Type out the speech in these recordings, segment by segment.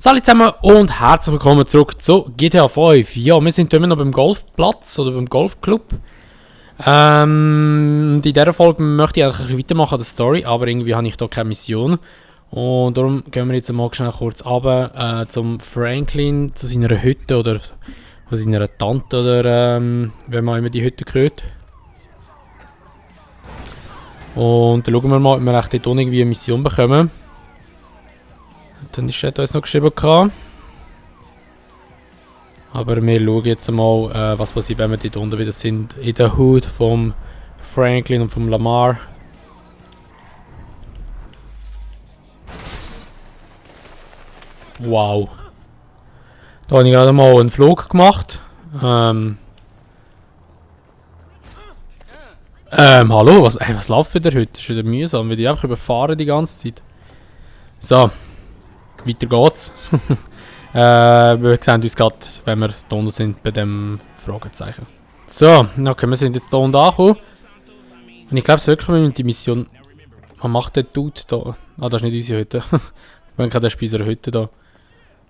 Hallo zusammen und herzlich willkommen zurück zu GTA 5. Ja, wir sind immer noch beim Golfplatz oder beim Golfclub. In dieser Folge möchte ich eigentlich ein bisschen weitermachen an der Story, aber irgendwie habe ich hier keine Mission. Und darum gehen wir jetzt mal schnell kurz runter zum Franklin, zu seiner Hütte oder zu seiner Tante oder wenn man immer die Hütte gehört. Und dann schauen wir mal, ob wir echt dort irgendwie eine Mission bekommen. Dann ist uns noch geschrieben. Aber wir schauen jetzt mal, was passiert, wenn wir dort unten wieder sind. In der Hood vom Franklin und vom Lamar. Wow. Da habe ich gerade mal einen Flug gemacht. Hallo, was läuft wieder heute? Das ist wieder mühsam, weil die einfach überfahren die ganze Zeit. So. Weiter geht's. Wir sehen uns gerade, wenn wir da unten sind, bei dem Fragezeichen. So, okay, wir sind jetzt da unten angekommen. Und ich glaube es wirklich, wir müssen die Mission... Was macht der Dude da? Ah, das ist nicht unsere Hütte. Wir haben gerade bei unserer Hütte da.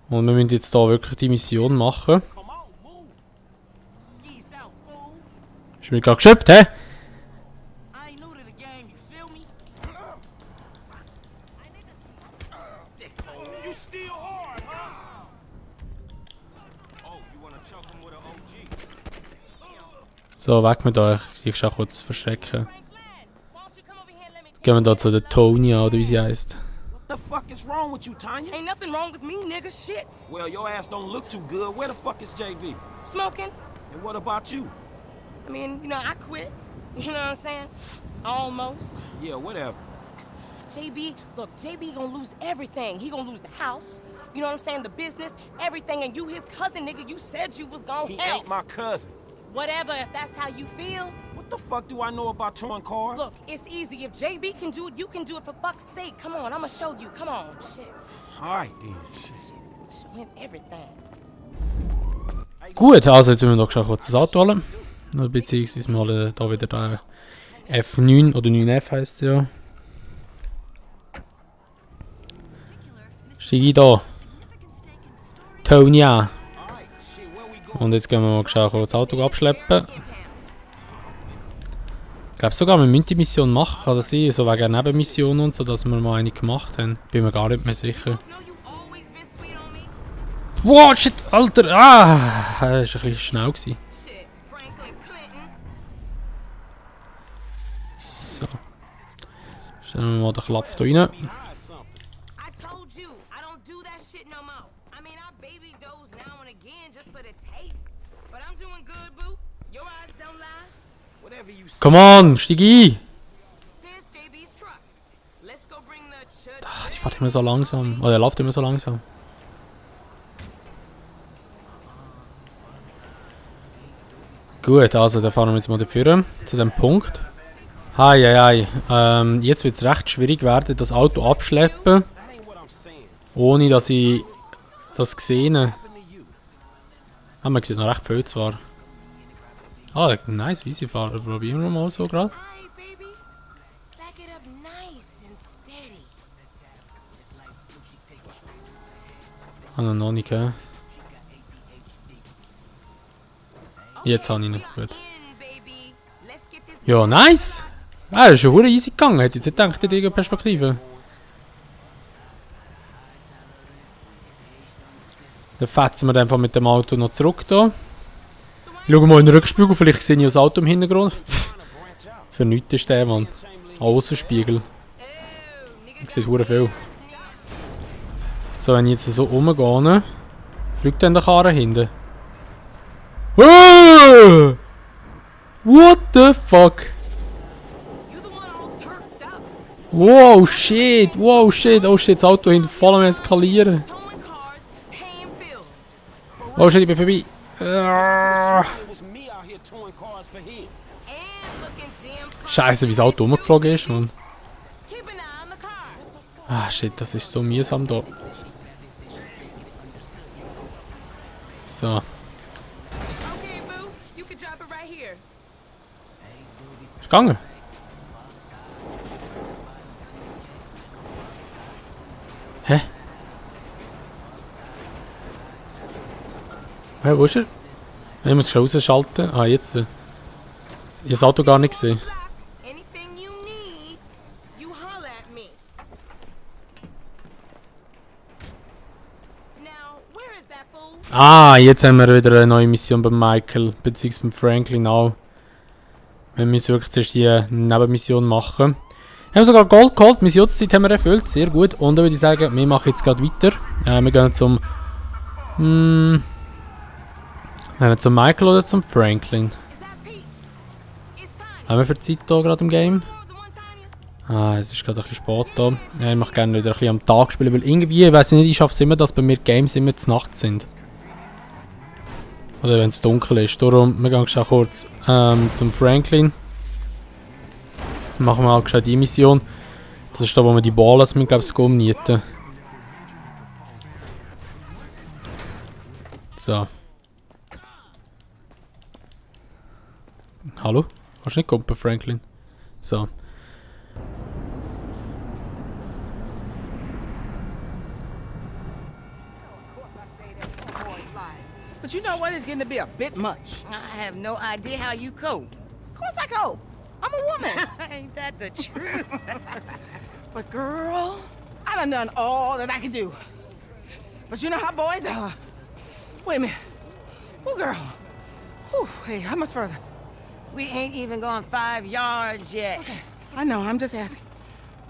Und wir müssen jetzt da wirklich die Mission machen. Ist mir gerade geschöpft, hä? So, weg mit euch. Ich kann kurz verstecken. Gehen wir da zu der Tonya, oder wie sie heißt. What the fuck is wrong with you, Tanya? Ain't nothing wrong with me, nigga. Shit. Well, your ass don't look too good. Where the fuck is JB? Smoking. And what about you? I mean, you know, I quit. You know what I'm saying? Almost. Yeah, whatever. JB, look, JB gonna lose everything. He gonna lose the house. You know what I'm saying? The business, everything. And you his cousin, nigga. You said you was gonna He help. ain't my cousin. Whatever, if that's how you feel. What the fuck do I know about towing cars? Look, it's easy. If JB can do it, you can do it for fuck's sake. Come on, I'ma show you. Come on. Shit. Alright then. Shit. Show him everything. Gut, also jetzt müssen wir noch schnell kurz das Auto holen. Beziehungsweise mal da wieder der F9 oder 9F heisst es ja. Steig ein da. Tonya. Und jetzt gehen wir mal schnell kurz das Auto abschleppen. Ich glaube sogar, wir müssen die Mission machen, kann das sein? So wegen Nebenmissionen und so, dass wir mal eine gemacht haben. Bin mir gar nicht mehr sicher. Wow, shit, Alter! Ah! Das war ein bisschen schnell gewesen. So. Stellen wir mal den Klapf da rein. Come on, steig ein! Die fährt immer so langsam. Oder er läuft immer so langsam. Gut, also dann fahren wir jetzt mal dafür zu dem Punkt. Hei. Jetzt wird es recht schwierig werden, das Auto abschleppen. Ohne dass ich das gesehen habe. Ah, man sieht noch recht viel zwar. Ah, nice, wie sie fahren. Probieren wir mal so gerade. Ah, noch nicht, gell? Jetzt habe ich ihn. Gut. Ja, nice! Ah, das ist schon verdammt easy gegangen. Hätte ich jetzt nicht gedacht, in dieser Perspektive. Dann fetzen wir einfach mit dem Auto noch zurück hier. Schau mal in den Rückspiegel, vielleicht sehe ich das Auto im Hintergrund. Für nichts ist der, Mann. Außenspiegel. Ich sehe verdammt viel. So, wenn ich jetzt so rumgehe, fliegt dann der Karre hinten. Oh! What the fuck? Wow, shit! Oh shit, das Auto hinten voll am Eskalieren. Oh shit, ich bin vorbei. Scheiße, wie das Auto rumgeflogen ist, Mann. Ah shit, das ist so mühsam da. So. Ist gegangen. Hä? Hey, wo ist er? Ich muss schon rausschalten. Ah, jetzt. Ich habe das Auto gar nicht gesehen. Anything you need, you holler at me. Now, where is that fool? Ah, jetzt haben wir wieder eine neue Mission bei Michael, beziehungsweise beim Franklin auch. Wir müssen wirklich zuerst die Nebenmission machen. Wir haben sogar Gold geholt, Missionszeit haben wir erfüllt, sehr gut. Und dann würde ich sagen, wir machen jetzt gerade weiter. Wir gehen zum... Gehen wir zum Michael oder zum Franklin? Is that Pete? It's Tiny. Haben wir für Zeit hier gerade im Game? The one Tanya? Ah, es ist gerade ein bisschen spät hier. Ich möchte gerne wieder ein bisschen am Tag spielen, weil irgendwie, ich weiß nicht, ich schaffe es immer, dass bei mir Games immer zu Nacht sind. Oder wenn es dunkel ist. Darum, wir gehen schon kurz zum Franklin. Machen wir halt schon die Mission. Das ist da, wo wir die Ballen, wir glaube ich, umnieten. So. Hallo? Kannst du nicht kommen, Franklin? So. But you know what? It's getting to be a bit much. I have no idea how you cope. Of course I cope. I'm a woman. Ain't that the truth? But girl, I done all that I can do. But you know how boys are. Wait a minute. Oh, girl. Whew, hey, how much further? We ain't even gone 5 yards yet. Okay, I know. I'm just asking.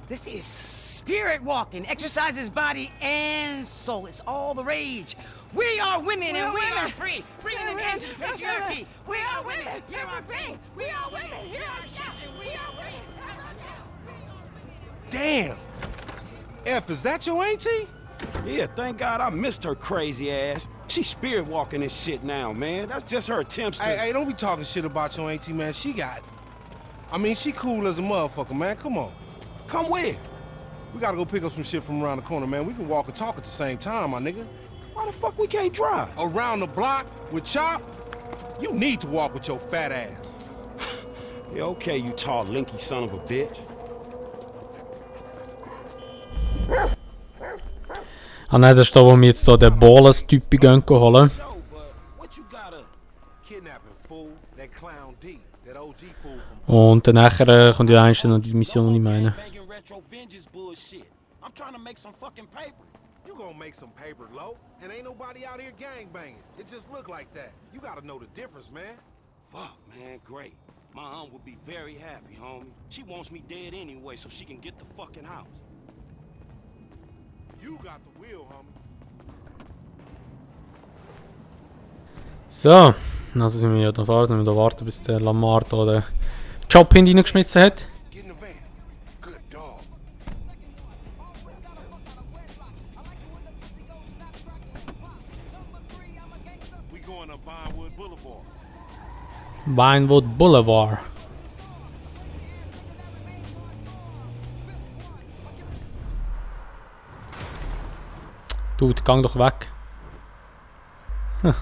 This is spirit walking. Exercises body and soul. It's all the rage. We are women and we are free. Free in the end of patriarchy. We are women. You are free. We are women. You are shouting. We are women. Damn! F, is that your auntie? Yeah, thank God I missed her crazy ass. She's spirit walking this shit now, man. That's just her attempts to... Hey, don't be talking shit about your auntie, man. She got... I mean, she cool as a motherfucker, man. Come on. Come where? We gotta go pick up some shit from around the corner, man. We can walk and talk at the same time, my nigga. Why the fuck we can't drive? Around the block with Chop? You need to walk with your fat ass. Yeah, okay, you tall, linky son of a bitch. Ah nein, das ist da, wo wir jetzt hier den Ballas-Typ holen. So, but what you gotta... Kidnapping, fool. That clown D. That OG fool from... Und dann nachher kommt ja eigentlich noch die Mission, die ich meine. Banging retro vengeance bullshit. I'm trying to make some fucking paper. You gonna make some paper, low? And ain't nobody out here gangbanging. It just look like that. You gotta know the difference, man. Fuck, man, great. My aunt would be very happy, homie. She wants me dead anyway so she can get the fucking house. You got the wheel, homie. So, also sind wir ja da fahren, sind wir da warten, bis der Lamar da den Job hineingeschmissen hat. Get in the van. Good dog. We going up Vinewood Boulevard. Vinewood Boulevard. Dude, gang doch weg. Hm.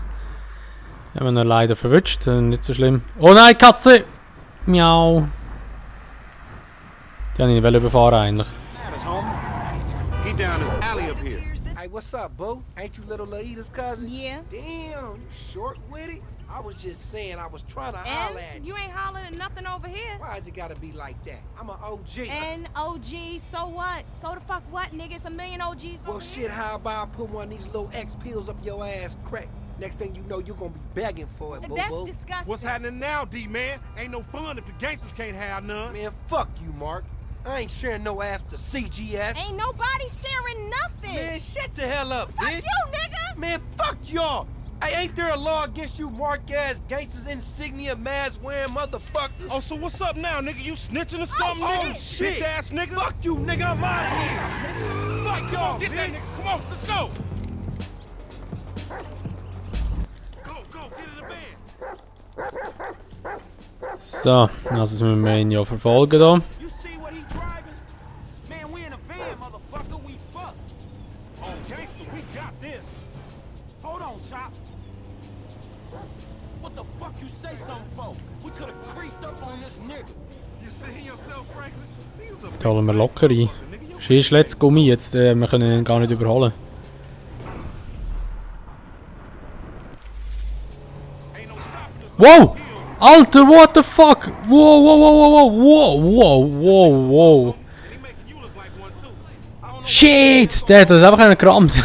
Wir haben ihn leider verwünscht, nicht so schlimm. Oh nein, Katze! Miau. Die habe ich nicht überfahren eigentlich. Matters, homie. He down this alley up here. Hey, what's up, boo? Ain't you little Laida's cousin? Yeah. Damn, you short with it? I was just saying I was trying to holler at And you ain't hollering at nothing over here. Why is it gotta be like that? I'm an OG. And OG, so what? So the fuck what, nigga? It's a million OGs Well, over shit, here. how about I put one of these little X pills up your ass crack? Next thing you know, you're gonna be begging for it, boo That's boo. disgusting. What's happening now, D-man? Ain't no fun if the gangsters can't have none. Man, fuck you, Mark. I ain't sharing no ass with the CGF. Ain't nobody sharing nothing. Man, shut the hell up, fuck bitch. you, nigga. Man, fuck y'all. Hey, ain't there a law against you mark-ass gangsters, insignia, mask-wearing motherfuckers? Oh, so what's up now, nigga? You snitching or something, Oh, nigga? shit. Bitch-ass nigga. Fuck you, nigga. I'm out of here. Fuck Come y'all, on, get that bitch. nigga. Come on, let's go. Go, get in the van. So, also müssen wir ihn ja verfolgen hier. You see what he driving? Man, we in a van, motherfucker. We fucked. Oh, gangster, we got this. Hold on, Chop. What the fuck you say something for? We could have creeped up on this nigga. You see yourself, Franklin? He's a Da holen wir locker ein. Schieß letztes Gummi, jetzt wir können ihn gar nicht überholen. Wow! Alter, what the fuck? Wow, wow, wow, wow, wow, wow, wow, wow. He making you look like one too. I don't know. Shit! Der hat uns einfach einen gerammt. Man,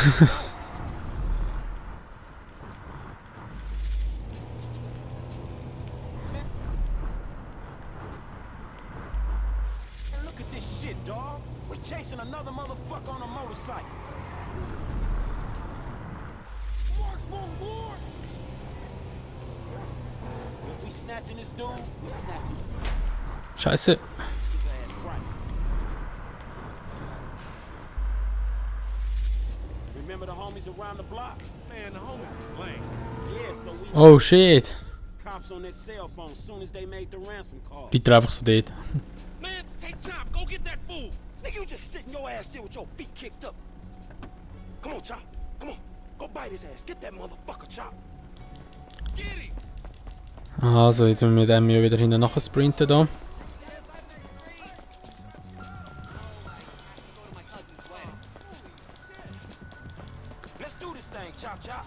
look at this shit, dog. We chasing another motherfucker on a motorcycle. Marks won't war. If we snatching this dude, we snatching Scheiße. his ass right. Remember the homies around the block? Man, the homies is lame. Yeah, so we Oh shit. cops on their cell phone soon as they made the ransom call. Liegt er einfach so dort. Man, take Chop, go get that fool. Nigga, you just sitting your ass there with your feet kicked up. Come on, Chop. Come on. Go bite his ass. Get that motherfucker, Chop. Get him. Also, jetzt müssen wir dem ja wieder hinten nachher sprinten da. Let's do this thing, Chop Chop.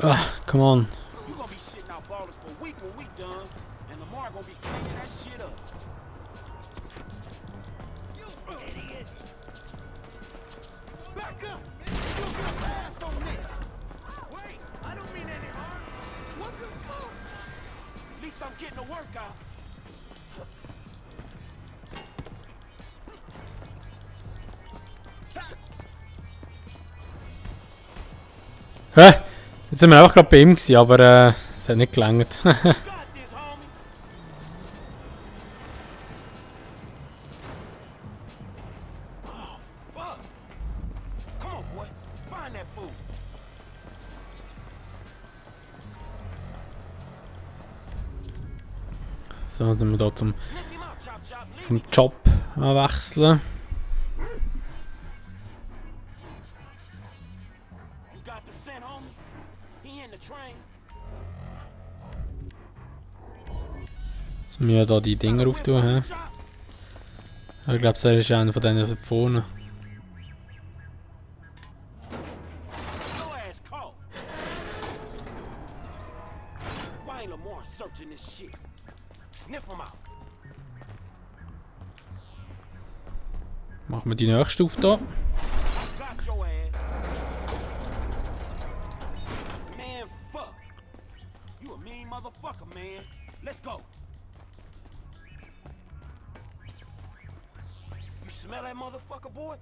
Ah, come on. You gonna be shitting out ballers for a week when we done, and Lamar gonna be cleaning that shit up. You idiot! Back up! You'll get a pass on this. Wait, I don't mean any harm. What the fuck? At least I'm getting a workout. Hä? Jetzt sind wir einfach gerade bei ihm gewesen, aber es hat nicht gelangt. Got this, homie. Oh, fuck. Come on, boy. Find that fool. So, dann sind wir da zum Sniff him out, Chop Chop. Leave vom me. Job wechseln. You got the scent, homie? He in the train. Jetzt müssen wir hier die Dinger auftun. He? Chop. Ich glaube, er ist einer von denen vorne. Your ass caught. Why ain't Lamar searching this shit? Sniff him out. Machen wir die nächste auf da. I got your ass. Man, fuck. You a mean motherfucker, man. Let's go. You smell that motherfucker, boy?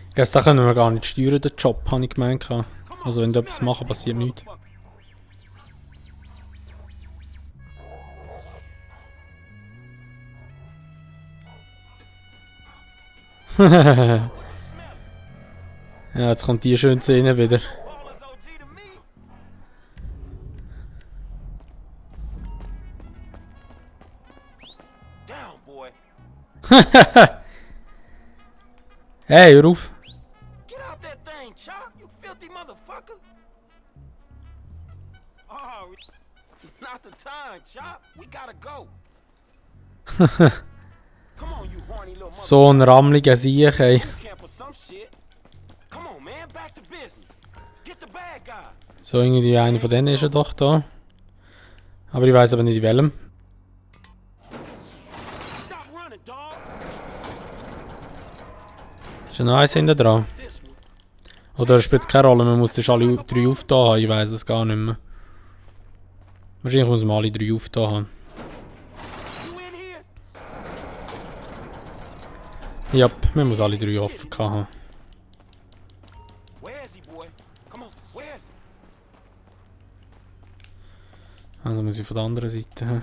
Ich glaube, das können wir gar nicht steuern, den Job, habe ich gemeint. Also wenn du etwas machen, passiert nichts. Ja, jetzt kommt die schöne Szene wieder. Ballers OG to me. Down, boy. Hey, hör auf! Get out that thing, Chop, you filthy motherfucker. Oh, not the time, Chop. We gotta go. Come on, you horny little motherfucker. So ein rammeliger Sieg, ey. You camp for some shit. Come on, man, back to business. Get the bad guy. So, irgendwie einer von denen ist er doch da. Aber ich weiß aber nicht in welchem. Stop running, dog. Ist noch eins hinten dran? This one. Oder spielt es keine Rolle, man muss das alle drei aufgetan haben, ich weiß es gar nicht mehr. Wahrscheinlich muss man alle drei aufgetan haben. You in here? Ja, man muss alle drei offen haben. Where is he, boy? Come on, where is he? Also muss ich von der anderen Seite haben.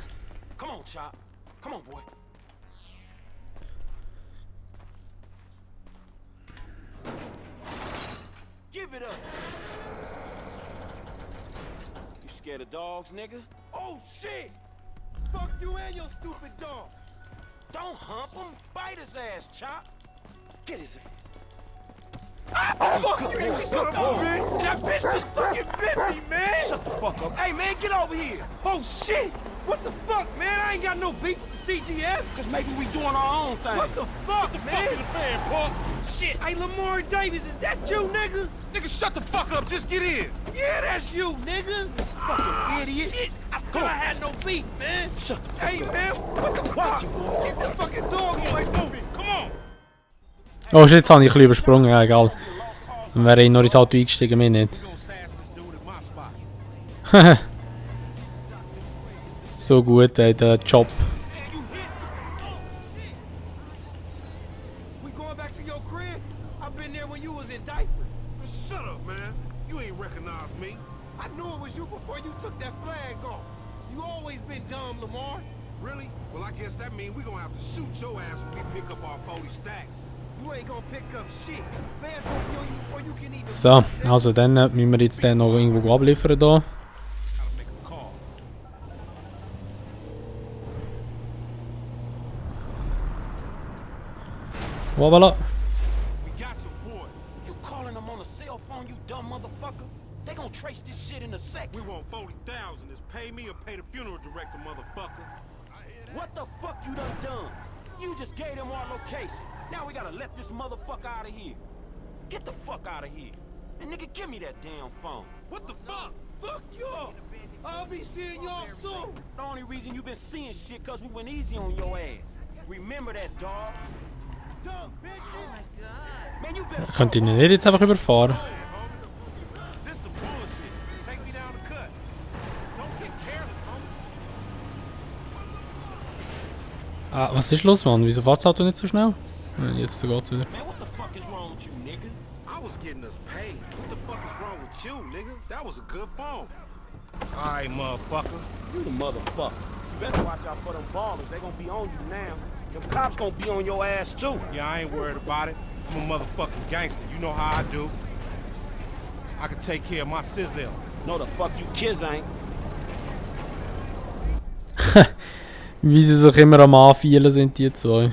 Come on, Chop. Come on, boy. Give it up. You scared of dogs, nigga? Oh, shit! Fuck you and your stupid dog. Don't hump him. Bite his ass, Chop. Get his ass. Fuck you, you son of a bitch! That bitch just fucking bit me, man! Shut the fuck up. Hey, man, get over here. Oh, shit! What the fuck, man? I ain't got no beef with the CGF. Cause maybe we doing our own thing. What the fuck, man? the fan, Paul? Shit. Hey, Lamar Davis, is that you, nigga? Nigga, shut the fuck up. Just get in. Yeah, that's you, nigga. Fucking idiot. Shit. I said I had no beef, man. Shut the fuck Hey, up. man, what the fuck? Get this fucking dog away from me. Come on. Oh shit, jetzt habe ich ein bisschen übersprungen, ja egal. Dann wäre ich noch ins Auto eingestiegen, mir nicht. We gonna stash this dude at my spot. So gut, ey, der Job. We going back to your crib? I've been there when you was in diapers. Shut up, man. You ain't recognize me. I knew it was you before you took that flag off. You always been dumb, Lamar. Really? Well, I guess that means we gonna have to shoot your ass when we pick up our 40 stacks. You ain't gonna pick up shit. Fans gonna be on you before you can even... So, also dann müssen wir jetzt den noch irgendwo abliefern hier. Gotta make a call. Voilà. We got your boy. You calling them on a cell phone, you dumb motherfucker? They gonna trace this shit in a second. We want 40,000. It's pay me or pay the funeral director, motherfucker. What the fuck you done? You just gave them our location. Now we gotta let this motherfucker out of here. Get the fuck out of here. And nigga, give me that damn phone. What the fuck? Fuck y'all. I'll be seeing y'all soon. The only reason you been seeing shit cause we went easy on your ass. Remember that, dog. Dumb bitches. Man, you better Könnt ihr ihn nicht jetzt einfach überfahren? This some bullshit. Take me down the cut. Don't get careless, homie. Ah, was ist los, Mann? Wieso fährt das Auto nicht so schnell? Jetzt geht's wieder. Man, what the fuck is wrong with you, nigga? I was getting us paid. What the fuck is wrong with you, nigga? That was a good phone. All right, motherfucker. You the motherfucker. You better watch out for them ballers. They gonna be on you now. Them cops gonna be on your ass too. Yeah, I ain't worried about it. I'm a motherfucking gangster. You know how I do. I can take care of my sizzle. No, the fuck you kids ain't. Wie sie sich immer am Anfühlen sind, die zwei.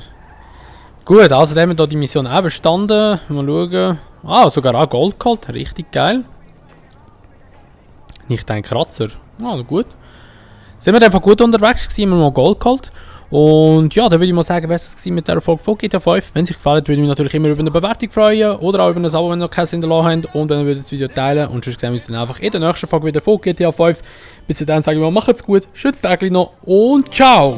Gut, also haben wir hier die Mission auch bestanden. Mal schauen. Ah, sogar auch Gold geholt. Richtig geil. Nicht ein Kratzer. Ah, gut. Sind wir einfach gut unterwegs gewesen, haben wir mal Gold geholt. Und ja, dann würde ich mal sagen, was es war mit dieser Folge von GTA 5. Wenn es euch gefallen hat, würde ich mich natürlich immer über eine Bewertung freuen. Oder auch über ein Abo, wenn ihr noch keins hinterlassen habt. Und dann würdet ihr das Video teilen. Und sonst sehen wir uns dann einfach in der nächsten Folge wieder von GTA 5. Bis dahin sage ich mal, macht's gut, schützt euch noch und ciao!